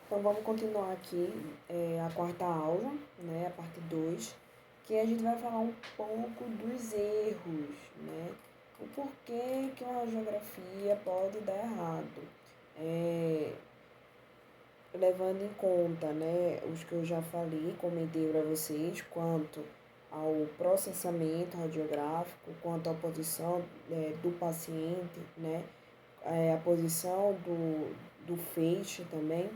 Então vamos continuar aqui a quarta aula, né, a parte 2, que a gente vai falar um pouco dos erros, né? O porquê que uma radiografia pode dar errado. Levando em conta, né, os que eu já falei, comentei para vocês, quanto ao processamento radiográfico, quanto à posição do paciente, né, a posição do feixe também.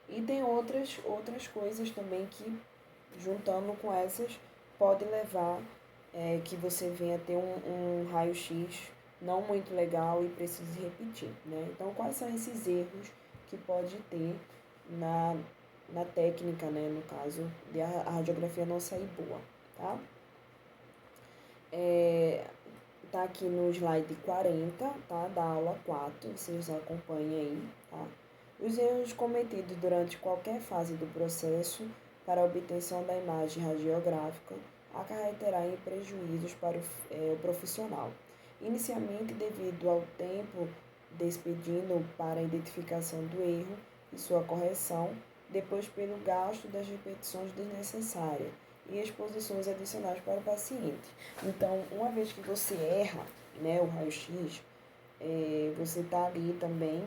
E tem outras coisas também que, juntando com essas, pode levar que você venha ter um raio-x não muito legal e precise repetir, né? Então, quais são esses erros que pode ter na, na técnica, né? No caso, de a radiografia não sair boa, tá? Tá aqui no slide 40, tá? Da aula 4, vocês acompanhem aí, tá? Os erros cometidos durante qualquer fase do processo para a obtenção da imagem radiográfica acarreterá em prejuízos para o profissional. Inicialmente, devido ao tempo despedido para a identificação do erro e sua correção, depois pelo gasto das repetições desnecessárias e exposições adicionais para o paciente. Então, uma vez que você erra, né, o raio-x, você está ali também,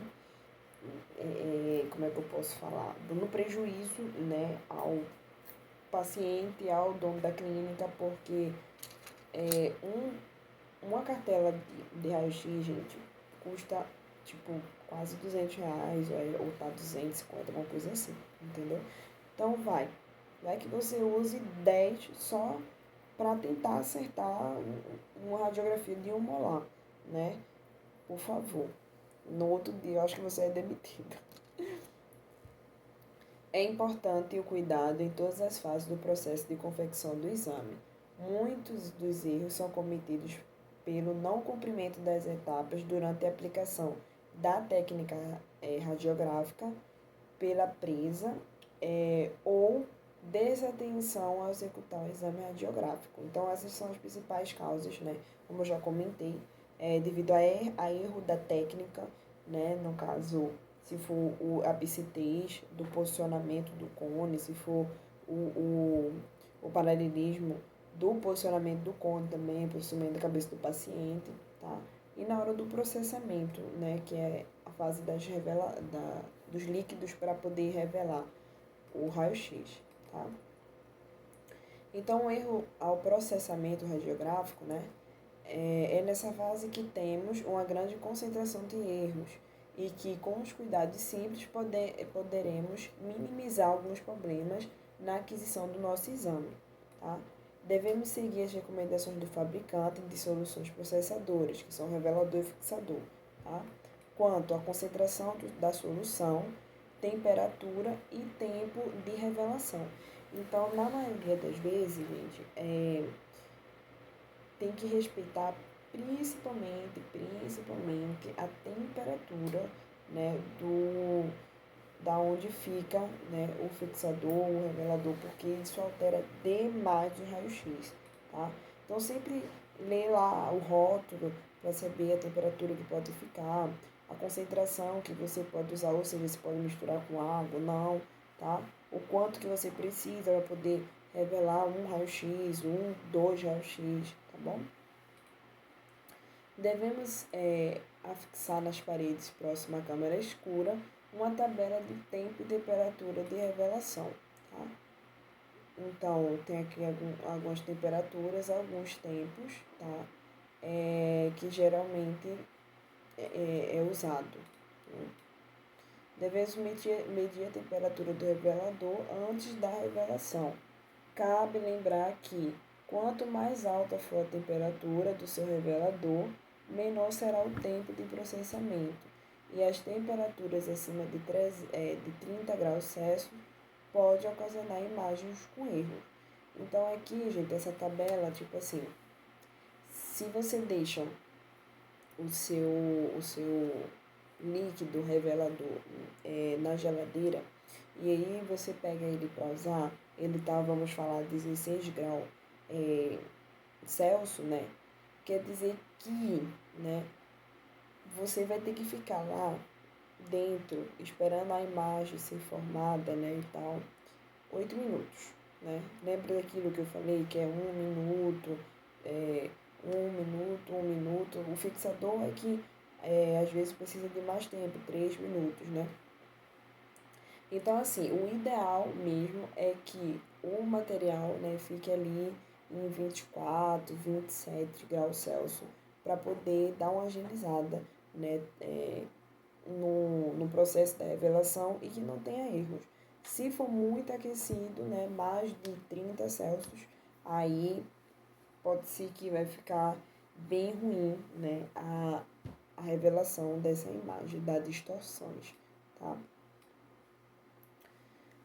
como é que eu posso falar, dando prejuízo, né, ao paciente, ao dono da clínica, porque uma cartela de raio-x, gente, custa, tipo, quase R$ 200, ou tá 250, alguma coisa assim, entendeu? Então, vai que você use 10 só para tentar acertar uma radiografia de um molar, né? Por favor. No outro dia, eu acho que você é demitido. É importante o cuidado em todas as fases do processo de confecção do exame. Muitos dos erros são cometidos pelo não cumprimento das etapas durante a aplicação da técnica radiográfica, pela presa ou desatenção ao executar o exame radiográfico. Então, essas são as principais causas, né? Como eu já comentei, devido a erro da técnica, né? No caso, se for a abscitez do posicionamento do cone, se for o paralelismo do posicionamento do cone também, o posicionamento da cabeça do paciente, tá? E na hora do processamento, né? Que é a fase dos líquidos para poder revelar o raio-x, tá? Então, o erro ao processamento radiográfico, né, é nessa fase que temos uma grande concentração de erros e que, com os cuidados simples, poderemos minimizar alguns problemas na aquisição do nosso exame, tá? Devemos seguir as recomendações do fabricante de soluções processadoras, que são revelador e fixador, tá? Quanto à concentração da solução, temperatura e tempo de revelação. Então, na maioria das vezes, gente, tem que respeitar principalmente a temperatura, né, da onde fica, né, o fixador, o revelador, porque isso altera demais o raio-x, tá? Então, sempre lê lá o rótulo para saber a temperatura que pode ficar, a concentração que você pode usar, ou seja, você pode misturar com água ou não, tá? O quanto que você precisa para poder revelar um raio-x, dois raio-x, tá bom? Devemos afixar nas paredes próximas à câmara escura uma tabela de tempo e temperatura de revelação, tá? Então, tem aqui algumas temperaturas, alguns tempos, tá? Que geralmente é usado, né? Devemos medir a temperatura do revelador antes da revelação. Cabe lembrar que, quanto mais alta for a temperatura do seu revelador, menor será o tempo de processamento. E as temperaturas acima de 30 graus Celsius pode ocasionar imagens com erro. Então, aqui, gente, essa tabela, tipo assim, se você deixa o seu líquido revelador na geladeira e aí você pega ele para usar, ele tá, vamos falar, 16 graus Celsius, né? Quer dizer que, né, você vai ter que ficar lá dentro, esperando a imagem ser formada, né, e tal, 8 minutos, né? Lembra daquilo que eu falei, que é 1 minuto, é, 1 minuto. O fixador é que às vezes precisa de mais tempo, 3 minutos, né? Então, assim, o ideal mesmo é que o material, né, fique ali em 24, 27 graus Celsius para poder dar uma agilizada, né, no processo da revelação e que não tenha erros. Se for muito aquecido, né, mais de 30 Celsius, aí pode ser que vai ficar bem ruim, né, a revelação dessa imagem, das distorções, tá?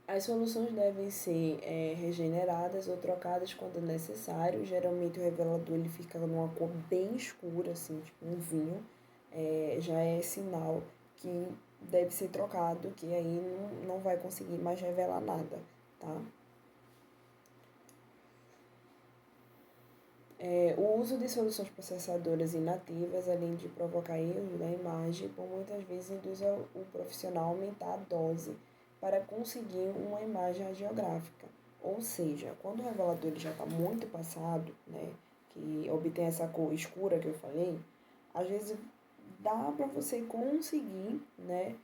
As soluções devem ser regeneradas ou trocadas quando necessário. Geralmente o revelador ele fica numa cor bem escura, assim, tipo um vinho. Já é sinal que deve ser trocado, que aí não vai conseguir mais revelar nada, tá? O uso de soluções processadoras inativas, além de provocar erros na imagem, por muitas vezes induz o profissional a aumentar a dose para conseguir uma imagem radiográfica. Ou seja, quando o revelador ele já está muito passado, né, que obtém essa cor escura que eu falei, às vezes dá para você conseguir, né,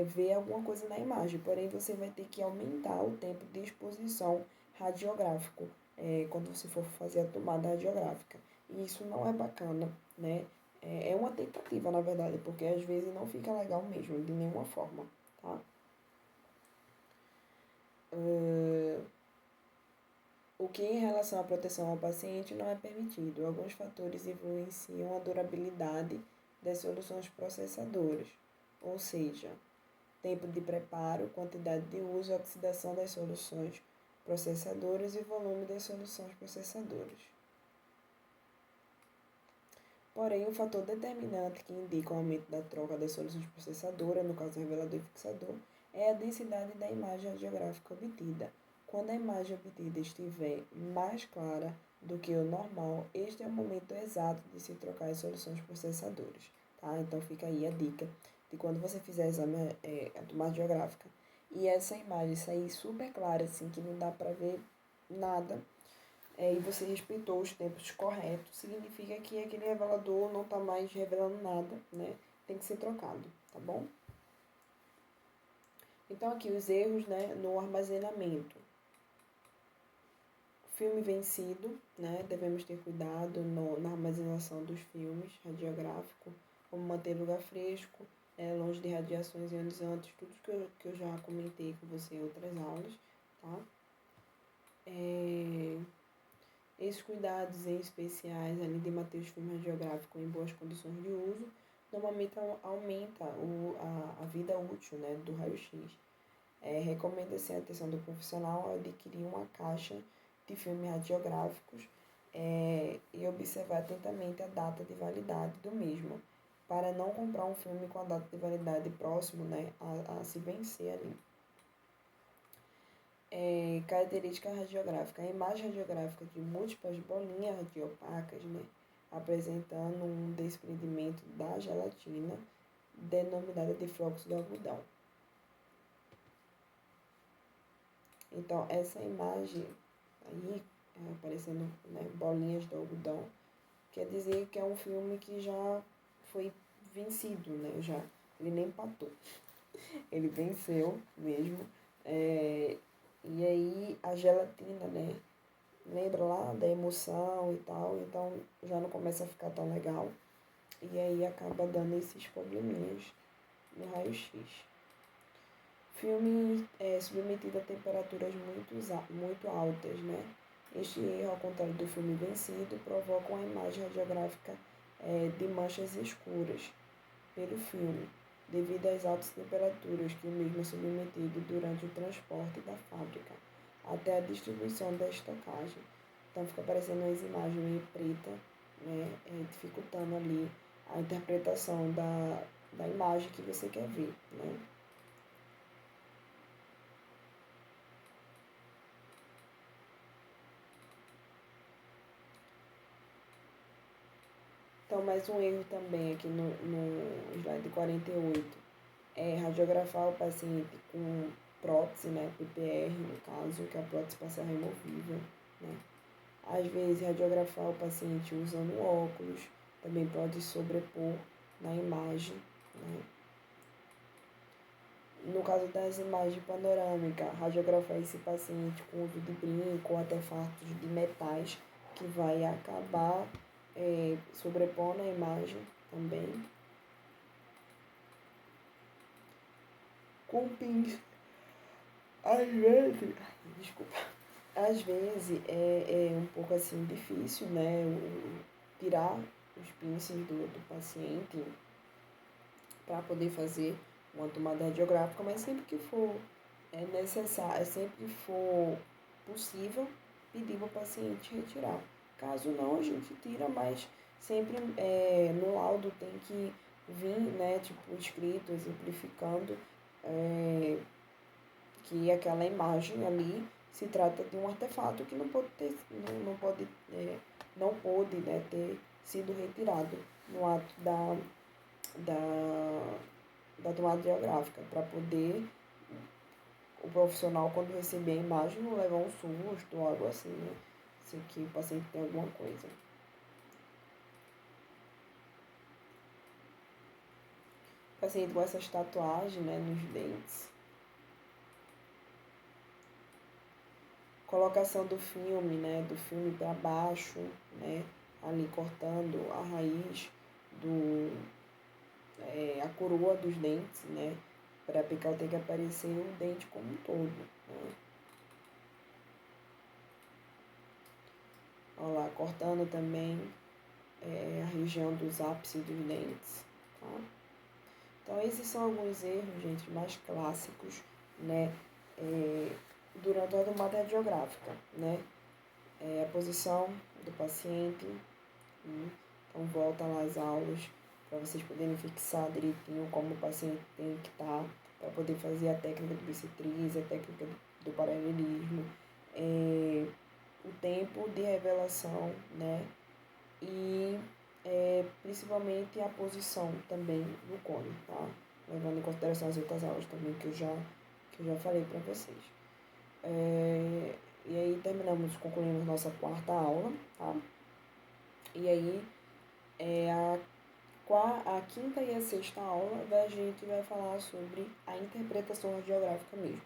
ver alguma coisa na imagem, porém você vai ter que aumentar o tempo de exposição radiográfico quando você for fazer a tomada radiográfica. E isso não é bacana, né? É uma tentativa, na verdade, porque às vezes não fica legal mesmo, de nenhuma forma, tá? O que em relação à proteção ao paciente não é permitido. Alguns fatores influenciam a durabilidade das soluções processadoras, ou seja, tempo de preparo, quantidade de uso, oxidação das soluções processadoras e volume das soluções processadoras. Porém, o fator determinante que indica o aumento da troca das soluções processadoras, no caso revelador e fixador, é a densidade da imagem radiográfica obtida. Quando a imagem obtida estiver mais clara do que o normal, este é o momento exato de se trocar as soluções processadoras. Tá? Então fica aí a dica de quando você fizer exame, a tomada radiográfica e essa imagem sair super clara, assim, que não dá para ver nada, e você respeitou os tempos corretos, significa que aquele revelador não está mais revelando nada, né? Tem que ser trocado, tá bom? Então aqui os erros, né, no armazenamento. Filme vencido, né? Devemos ter cuidado na armazenação dos filmes radiográficos, como manter lugar fresco, longe de radiações ionizantes, tudo que eu já comentei com você em outras aulas, tá? Esses cuidados em especiais, além de manter os filmes radiográficos em boas condições de uso, normalmente aumenta a vida útil, né, do raio-x. Recomenda-se a atenção do profissional ao adquirir uma caixa de filmes radiográficos e observar atentamente a data de validade do mesmo, para não comprar um filme com a data de validade próximo, né, a se vencer ali. Característica radiográfica. A imagem radiográfica de múltiplas bolinhas radiopacas, né, apresentando um desprendimento da gelatina, denominada de flocos de algodão. Então, essa imagem aí, aparecendo, né, bolinhas de algodão, quer dizer que é um filme que já foi vencido, né? Ele nem empatou. Ele venceu mesmo. E aí a gelatina, né? Lembra lá da emoção e tal, então já não começa a ficar tão legal. E aí acaba dando esses probleminhas no raio-x. Filme submetido a temperaturas muito altas, né? Este erro, ao contrário do filme vencido, provoca uma imagem radiográfica de manchas escuras pelo filme, devido às altas temperaturas que o mesmo é submetido durante o transporte da fábrica até a distribuição da estocagem. Então fica aparecendo umas imagens meio preta, né, dificultando ali a interpretação da imagem que você quer ver, né? Então, mais um erro também aqui no slide 48 radiografar o paciente com prótese, né, PPR no caso, que é a prótese parcial removível, né. Às vezes radiografar o paciente usando óculos, também pode sobrepor na imagem, né. No caso das imagens panorâmicas, radiografar esse paciente com uso de brinco ou artefatos de metais, que vai acabar sobrepondo a imagem também. Com pinça, às vezes é um pouco assim difícil, né, tirar os pinças do paciente para poder fazer uma tomada radiográfica, mas sempre que for necessário, sempre que for possível, pedir para o paciente retirar. Caso não, a gente tira, mas sempre no laudo tem que vir, né, tipo, escrito, exemplificando que aquela imagem ali se trata de um artefato que não pôde, né, ter sido retirado no ato da tomada geográfica, para poder o profissional, quando receber a imagem, não levar um susto ou algo assim, né? Se que o paciente tem alguma coisa. O paciente com essas tatuagens, né, nos dentes. Colocação do filme, né, do filme para baixo, né, ali cortando a raiz a coroa dos dentes, né, para a apical tem que aparecer o dente como um todo, né. Olha lá, cortando também a região dos ápices dos dentes, tá? Então, esses são alguns erros, gente, mais clássicos, né, durante a tomada radiográfica, né? A posição do paciente, né? Então, volta lá às aulas para vocês poderem fixar direitinho como o paciente tem que estar, para poder fazer a técnica de bissetriz, a técnica do paralelismo, o tempo de revelação, né? E principalmente a posição também do cone, tá? Levando em consideração as outras aulas também que eu já falei para vocês. E aí concluímos nossa quarta aula, tá? E aí a quinta e a sexta aula a gente vai falar sobre a interpretação radiográfica mesmo.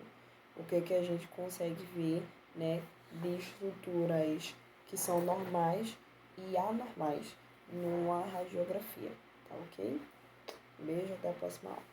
O que a gente consegue ver, né, de estruturas que são normais e anormais numa radiografia, tá ok? Beijo, até a próxima aula.